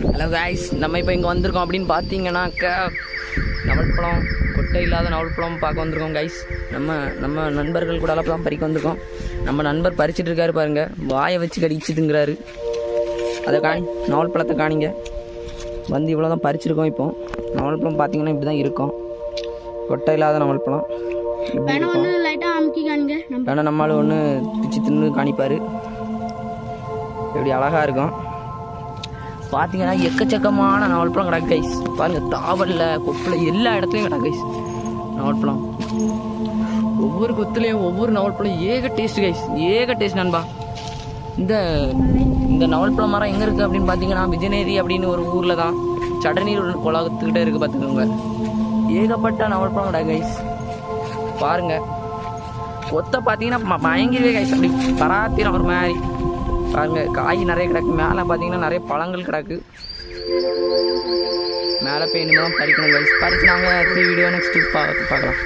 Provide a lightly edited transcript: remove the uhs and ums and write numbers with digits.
Hello guys, நம்ம இப்போ இங்கே வந்திருக்கோம் அப்படின்னு பார்த்தீங்கன்னாக்கா நவல்பழம், கொட்டை இல்லாத நவல்பழம் பார்க்க வந்திருக்கோம் கைஸ். நம்ம நண்பர்கள் கூட தான் பறிக்க வந்திருக்கோம். நம்ம நண்பர் பறிச்சுட்டு இருக்காரு பாருங்க, வாயை வச்சு கடிச்சுட்டுங்கிறாரு. அதை காணி, நவல்பழத்தை காணிங்க. வந்து இவ்வளோ தான் பறிச்சிருக்கோம். இப்போ நவல்பழம் பார்த்தீங்கன்னா இப்படி தான் இருக்கும், கொட்டை இல்லாத நவல்பழம். வேணா நம்மளால ஒன்று பிச்சு தின்னு காணிப்பார். எப்படி அழகாக இருக்கும் பார்த்தீங்கன்னா. எக்கச்சக்கமான நவல்பழம் கிடக்கு கைஸ். பாருங்கள், தாவலில், கொப்பில், எல்லா இடத்துலையும் கிடக்கு கைஸ் நவல்பழம். ஒவ்வொரு கொத்துலேயும் ஒவ்வொரு நவல்பழம் ஏக டேஸ்ட் கைஸ், ஏக டேஸ்ட் நண்பா. இந்த நவல்பழம் மரம் எங்கே இருக்குது அப்படின்னு பார்த்தீங்கன்னா, விஜயநேரி அப்படின்னு ஒரு ஊரில் தான், சடநீர் குளத்துக்கிட்டே இருக்குது பார்த்துக்கோங்க. ஏகப்பட்ட நவல்பழம் கிடக்கு கைஸ். பாருங்கள், கொத்தை பார்த்தீங்கன்னா பயங்கரவே கைஸ், அப்படி பராத்திரம் ஒரு மாதிரி. பாருங்கள், காய் நிறைய கிடக்கு. மேலே பார்த்தீங்கன்னா நிறைய பழங்கள் கிடக்கு. மேலே போய் இனிமேல் தான் பறிக்கணும் கைஸ். பறித்து நாங்கள் அடுத்த வீடியோ நெக்ஸ்ட்டு பார்க்கலாம்.